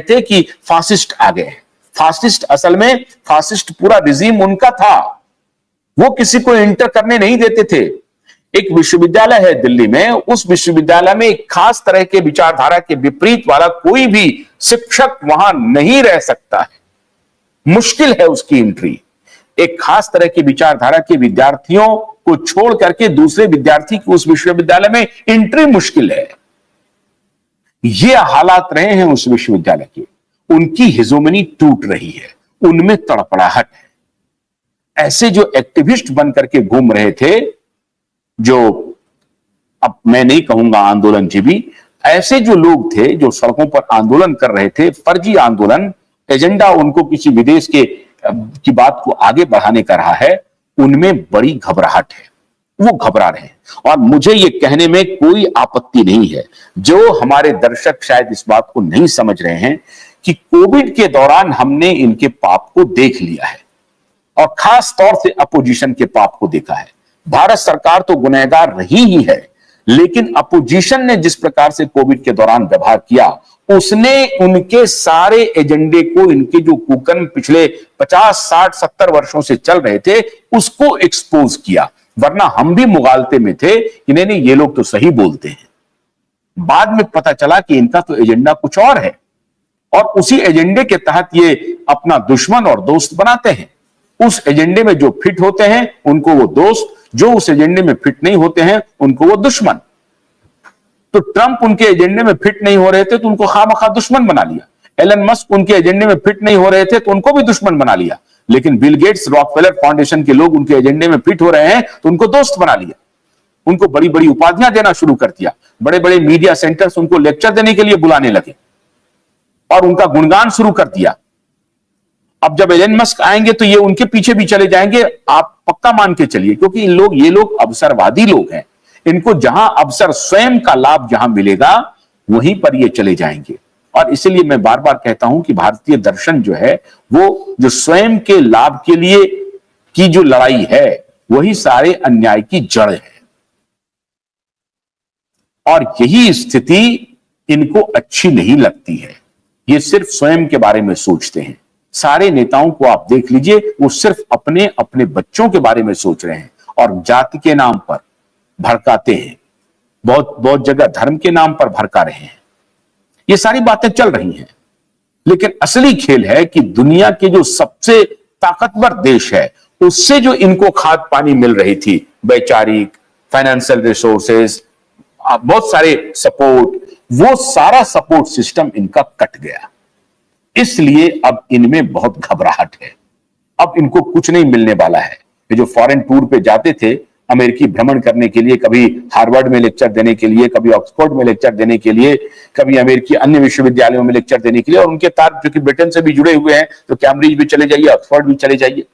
थे कि फासिस्ट आ गए। फासिस्ट असल में फासिस्ट पूरा रिजीम उनका था, वो किसी को इंटर करने नहीं देते थे। एक विश्वविद्यालय है दिल्ली में, उस विश्वविद्यालय में एक खास तरह के विचारधारा के विपरीत वाला कोई भी शिक्षक वहां नहीं रह सकता है, मुश्किल है उसकी एंट्री। एक खास तरह की विचारधारा के विद्यार्थियों को छोड़ करके दूसरे विद्यार्थी की उस विश्वविद्यालय में एंट्री मुश्किल है। ये हालात रहे हैं उस विश्वविद्यालय के, उनकी हिजोमनी टूट रही है, उनमें तड़पड़ाहट है। ऐसे जो एक्टिविस्ट बन करके घूम रहे थे, जो अब मैं नहीं कहूंगा आंदोलनजीवी, ऐसे जो लोग थे जो सड़कों पर आंदोलन कर रहे थे, फर्जी आंदोलन, एजेंडा उनको किसी विदेश के की बात को आगे बढ़ाने का रहा है, उनमें बड़ी घबराहट है, वो घबरा रहे हैं। और मुझे ये कहने में कोई आपत्ति नहीं है, जो हमारे दर्शक शायद इस बात को नहीं समझ रहे हैं कि कोविड के दौरान हमने इनके पाप को देख लिया है, और खास तौर से अपोजिशन के पाप को देखा है। भारत सरकार तो गुनहगार रही ही है, लेकिन अपोजिशन ने जिस प्रकार से कोविड के दौरान व्यवहार किया, उसने उनके सारे एजेंडे को, इनके जो कुकर्म पिछले 50, 60, 70 वर्षों से चल रहे थे, उसको एक्सपोज किया। वरना हम भी मुगालते में थे कि नहीं नहीं ये लोग तो सही बोलते हैं। बाद में पता चला कि इनका तो एजेंडा कुछ और है, और उसी एजेंडे के तहत ये अपना दुश्मन और दोस्त बनाते हैं। उस एजेंडे में जो फिट होते हैं उनको वो दोस्त, जो उस एजेंडे में फिट नहीं होते हैं उनको वो दुश्मन। तो ट्रंप उनके एजेंडे में फिट नहीं हो रहे थे तो उनको खामखा दुश्मन बना लिया। एलन मस्क उनके एजेंडे में फिट नहीं हो रहे थे तो उनको भी दुश्मन बना लिया। लेकिन बिल गेट्स, रॉकफेलर फाउंडेशन के लोग उनके एजेंडे में फिट हो रहे हैं तो उनको दोस्त बना लिया, उनको बड़ी बड़ी उपाधियां देना शुरू कर दिया, बड़े बड़े मीडिया सेंटर्स उनको लेक्चर देने के लिए बुलाने लगे और उनका गुणगान शुरू कर दिया। अब जब एलन मस्क आएंगे तो ये उनके पीछे भी चले जाएंगे, आप पक्का मान के चलिए, क्योंकि ये लोग अवसरवादी लोग हैं। इनको जहां अवसर, स्वयं का लाभ जहां मिलेगा वहीं पर ये चले जाएंगे। और इसलिए मैं बार बार कहता हूं कि भारतीय दर्शन जो है, वो जो स्वयं के लाभ के लिए की जो लड़ाई है, वही सारे अन्याय की जड़ है। और यही स्थिति इनको अच्छी नहीं लगती है। ये सिर्फ स्वयं के बारे में सोचते हैं। सारे नेताओं को आप देख लीजिए, वो सिर्फ अपने अपने बच्चों के बारे में सोच रहे हैं और जाति के नाम पर भड़काते हैं, बहुत जगह धर्म के नाम पर भड़का रहे हैं। ये सारी बातें चल रही हैं, लेकिन असली खेल है कि दुनिया के जो सबसे ताकतवर देश है, उससे जो इनको खाद पानी मिल रही थी, वैचारिक, फाइनेंशियल रिसोर्सेज, बहुत सारे सपोर्ट, वो सारा सपोर्ट सिस्टम इनका कट गया। इसलिए अब इनमें बहुत घबराहट है। अब इनको कुछ नहीं मिलने वाला है। ये जो फॉरेन टूर पे जाते थे अमेरिकी भ्रमण करने के लिए, कभी हार्वर्ड में लेक्चर देने के लिए, कभी ऑक्सफोर्ड में लेक्चर देने के लिए, कभी अमेरिकी अन्य विश्वविद्यालयों में लेक्चर देने के लिए, और उनके तार जो कि ब्रिटेन से भी जुड़े हुए हैं, तो कैम्ब्रिज भी चले जाइए, ऑक्सफोर्ड भी चले जाइए।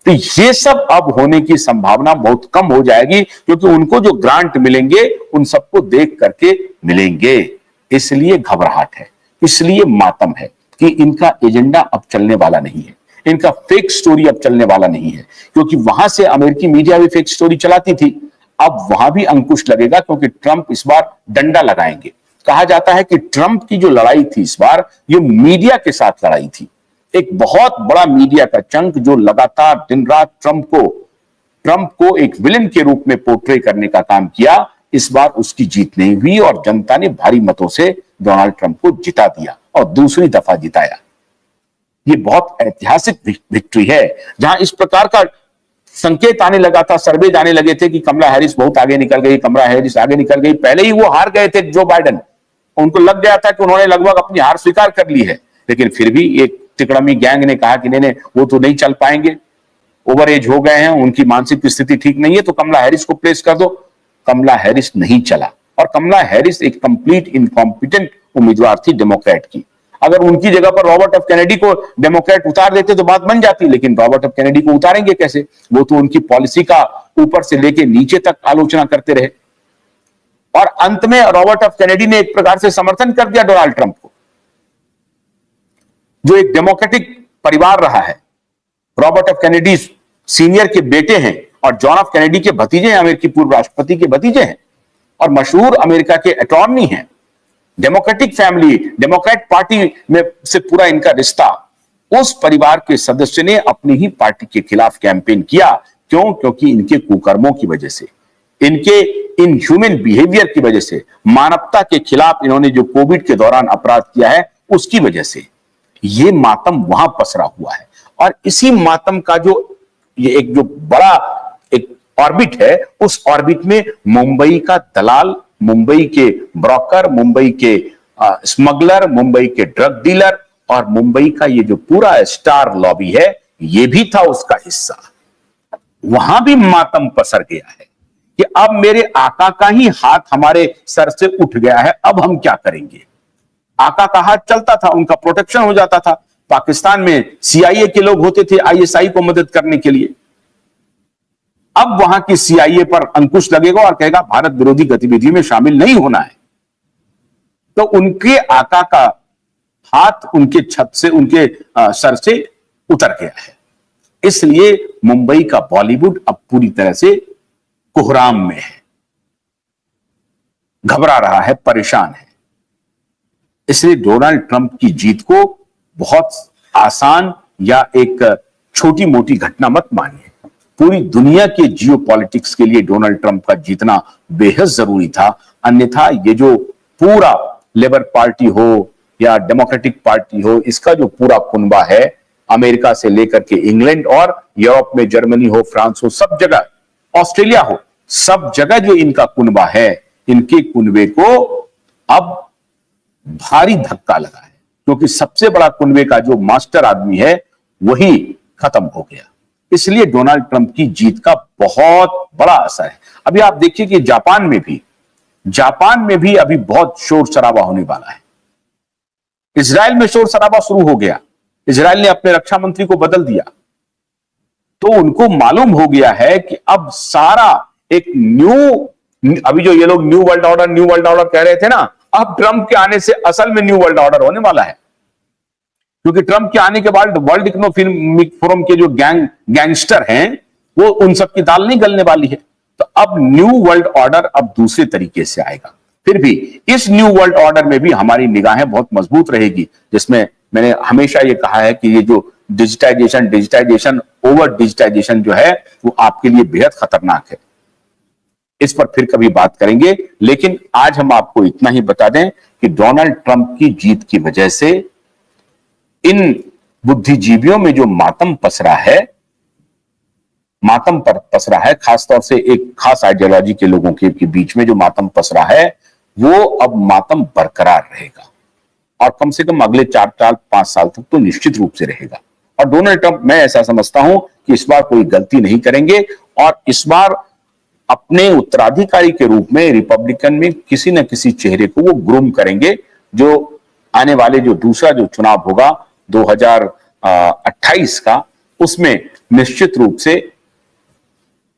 तो ये सब अब होने की संभावना बहुत कम हो जाएगी, क्योंकि उनको जो ग्रांट मिलेंगे उन सबको देख करके मिलेंगे। इसलिए घबराहट है, इसलिए मातम है कि इनका एजेंडा अब चलने वाला नहीं है, इनका फेक स्टोरी अब चलने वाला नहीं है। क्योंकि वहां से अमेरिकी मीडिया भी फेक स्टोरी चलाती थी, अब वहां भी अंकुश लगेगा, क्योंकि ट्रंप इस बार डंडा लगाएंगे। कहा जाता है कि ट्रंप की जो लड़ाई थी इस बार, ये मीडिया के साथ लड़ाई थी। एक बहुत बड़ा मीडिया का चंक जो लगातार दिन रात ट्रंप को एक विलेन के रूप में पोर्ट्रे करने का काम किया, इस बार उसकी जीत नहीं हुई और जनता ने भारी मतों से डोनाल्ड ट्रंप को जिता दिया और दूसरी दफा जिताया। ये बहुत ऐतिहासिक विक्ट्री है, जहां इस प्रकार का संकेत आने लगा था, सर्वे आने लगे थे कि कमला हैरिस बहुत आगे निकल गई, कमला हैरिस आगे निकल गई। पहले ही वो हार गए थे जो बाइडेन, उनको लग गया था कि उन्होंने लगभग अपनी हार स्वीकार कर ली है, लेकिन फिर भी एक तिकड़मी गैंग ने कहा कि नहीं वो तो नहीं चल पाएंगे, ओवर एज हो गए हैं, उनकी मानसिक स्थिति ठीक नहीं है, तो कमला हैरिस को प्लेस कर दो। कमला हैरिस नहीं चला, और कमला हैरिस एक कंप्लीट इनकॉम्पिटेंट उम्मीदवार थी डेमोक्रेट की। अगर उनकी जगह पर रॉबर्ट एफ कैनेडी को डेमोक्रेट उतार देते तो बात बन जाती, लेकिन रॉबर्ट एफ कैनेडी को उतारेंगे कैसे? वो तो उनकी पॉलिसी का ऊपर से लेके नीचे तक आलोचना करते रहे, और अंत में रॉबर्ट एफ कैनेडी ने एक प्रकार से समर्थन कर दिया डोनाल्ड ट्रंप को, जो एक डेमोक्रेटिक परिवार रहा है। रॉबर्ट एफ कैनेडी सीनियर के बेटे हैं और जॉन एफ कैनेडी के भतीजे हैं, अमेरिकी पूर्व राष्ट्रपति के भतीजे हैं, और मशहूर अमेरिका के अटॉर्नी हैं। डेमोक्रेटिक फैमिली, डेमोक्रेट पार्टी में से पूरा इनका रिश्ता, उस परिवार के सदस्य ने अपनी ही पार्टी के खिलाफ कैंपेन किया। क्यों? क्योंकि इनके कुकर्मों की वजह से, इनके इनह्यूमन बिहेवियर की वजह से, मानवता के खिलाफ इन्होंने जो कोविड के दौरान अपराध किया है उसकी वजह से ये मातम वहां पसरा हुआ है। और इसी मातम का जो ये एक जो बड़ा एक ऑर्बिट है, उस ऑर्बिट में मुंबई का दलाल, मुंबई के ब्रोकर, मुंबई के स्मगलर, मुंबई के ड्रग डीलर और मुंबई का ये जो पूरा स्टार लॉबी है, ये भी था उसका हिस्सा। वहां भी मातम पसर गया है कि अब मेरे आका का ही हाथ हमारे सर से उठ गया है, अब हम क्या करेंगे। आका का हाथ चलता था, उनका प्रोटेक्शन हो जाता था। पाकिस्तान में सीआईए के लोग होते थे आईएसआई को मदद करने के लिए। अब वहां की सीआईए पर अंकुश लगेगा और कहेगा भारत विरोधी गतिविधि में शामिल नहीं होना है। तो उनके आका का हाथ उनके छत से, उनके सर से उतर गया है। इसलिए मुंबई का बॉलीवुड अब पूरी तरह से कोहराम में है, घबरा रहा है, परेशान है। इसलिए डोनाल्ड ट्रंप की जीत को बहुत आसान या एक छोटी मोटी घटना मत मानिए। पूरी दुनिया के जियोपॉलिटिक्स के लिए डोनाल्ड ट्रंप का जीतना बेहद जरूरी था। अन्यथा ये जो पूरा लेबर पार्टी हो या डेमोक्रेटिक पार्टी हो, इसका जो पूरा कुनबा है, अमेरिका से लेकर के इंग्लैंड और यूरोप में जर्मनी हो, फ्रांस हो, सब जगह, ऑस्ट्रेलिया हो, सब जगह जो इनका कुनबा है, इनके कुनबे को अब भारी धक्का लगा है। क्योंकि सबसे बड़ा कुनबे का जो मास्टर आदमी है वही खत्म हो गया। इसलिए डोनाल्ड ट्रंप की जीत का बहुत बड़ा असर है। अभी आप देखिए कि जापान में भी अभी बहुत शोर शराबा होने वाला है। इजराइल में शोर शराबा शुरू हो गया। इजराइल ने अपने रक्षा मंत्री को बदल दिया। तो उनको मालूम हो गया है कि अब सारा एक अभी जो ये लोग न्यू वर्ल्ड ऑर्डर कह रहे थे ना, अब ट्रंप के आने से असल में न्यू वर्ल्ड ऑर्डर होने वाला है। क्योंकि ट्रंप के आने के बाद वर्ल्ड इकोनॉमिक फोरम के जो गैंगस्टर हैं, वो उन सब की दाल नहीं गलने वाली है। तो अब न्यू वर्ल्ड ऑर्डर अब दूसरे तरीके से आएगा। फिर भी इस न्यू वर्ल्ड ऑर्डर में भी हमारी निगाहें बहुत मजबूत रहेगी, जिसमें मैंने हमेशा ये कहा है कि ये जो डिजिटाइजेशन ओवर डिजिटाइजेशन जो है, वो आपके लिए बेहद खतरनाक है। इस पर फिर कभी बात करेंगे, लेकिन आज हम आपको इतना ही बता दें कि डोनाल्ड ट्रंप की जीत की वजह से इन बुद्धिजीवियों में जो मातम पसरा है, खासतौर से एक खास आइडियोलॉजी के लोगों के बीच में जो मातम पसरा है, वो अब मातम बरकरार रहेगा और कम से कम अगले 4-5 साल तक तो निश्चित रूप से रहेगा। और डोनाल्ड ट्रंप, मैं ऐसा समझता हूं कि इस बार कोई गलती नहीं करेंगे और इस बार अपने उत्तराधिकारी के रूप में रिपब्लिकन में किसी न किसी चेहरे को वो ग्रूम करेंगे, जो आने वाले जो दूसरा जो चुनाव होगा 2028 का, उसमें निश्चित रूप से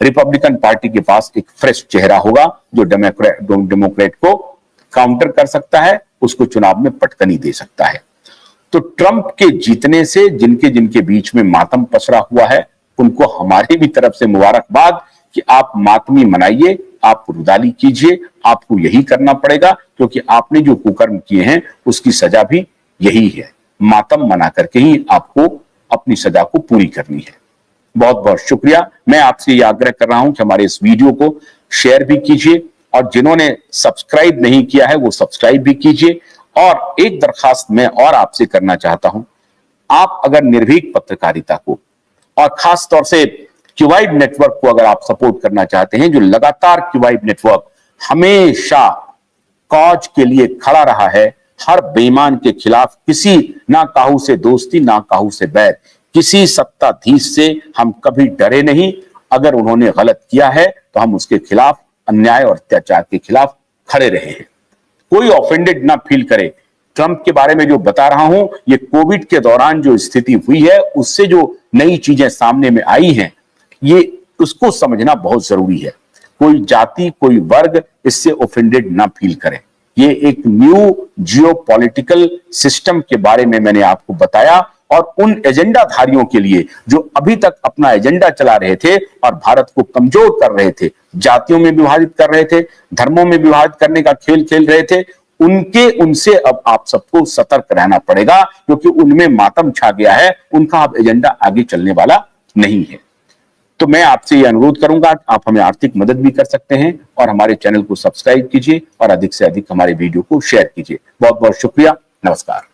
रिपब्लिकन पार्टी के पास एक फ्रेश चेहरा होगा जो डेमोक्रेट को काउंटर कर सकता है, उसको चुनाव में पटकनी दे सकता है। तो ट्रंप के जीतने से जिनके जिनके बीच में मातम पसरा हुआ है, उनको हमारी भी तरफ से मुबारकबाद कि आप मातमी मनाइए, आप रुदाली कीजिए, आपको यही करना पड़ेगा, क्योंकि आपने जो कुकर्म किए हैं उसकी सजा भी यही है। मातम मना करके ही आपको अपनी सजा को पूरी करनी है। बहुत बहुत शुक्रिया। मैं आपसे यह आग्रह कर रहा हूं कि हमारे इस वीडियो को शेयर भी कीजिए और जिन्होंने सब्सक्राइब नहीं किया है वो सब्सक्राइब भी कीजिए। और एक दरखास्त मैं और आपसे करना चाहता हूं, आप अगर निर्भीक पत्रकारिता को और खास तौर से क्यूवाइब नेटवर्क को अगर आप सपोर्ट करना चाहते हैं, जो लगातार क्यूवाइब नेटवर्क हमेशा कॉज के लिए खड़ा रहा है, हर बेईमान के खिलाफ किसी ना काहू से दोस्ती ना काहू से बैर, किसी सत्ताधीश से हम कभी डरे नहीं। अगर उन्होंने गलत किया है तो हम उसके खिलाफ, अन्याय और अत्याचार के खिलाफ खड़े रहे हैं। कोई ऑफेंडेड ना फील करे। ट्रंप के बारे में जो बता रहा हूं, ये कोविड के दौरान जो स्थिति हुई है, उससे जो नई चीजें सामने में आई हैं, ये उसको समझना बहुत जरूरी है। कोई जाति, कोई वर्ग इससे ऑफेंडेड ना फील करे। ये एक न्यू जियोपॉलिटिकल सिस्टम के बारे में मैंने आपको बताया और उन एजेंडाधारियों के लिए जो अभी तक अपना एजेंडा चला रहे थे और भारत को कमजोर कर रहे थे, जातियों में विभाजित कर रहे थे, धर्मों में विभाजित करने का खेल खेल रहे थे, उनसे अब आप सबको सतर्क रहना पड़ेगा, क्योंकि उनमें मातम छा गया है, उनका अब एजेंडा आगे चलने वाला नहीं है। तो मैं आपसे यह अनुरोध करूंगा, आप हमें आर्थिक मदद भी कर सकते हैं और हमारे चैनल को सब्सक्राइब कीजिए और अधिक से अधिक हमारे वीडियो को शेयर कीजिए। बहुत बहुत शुक्रिया, नमस्कार।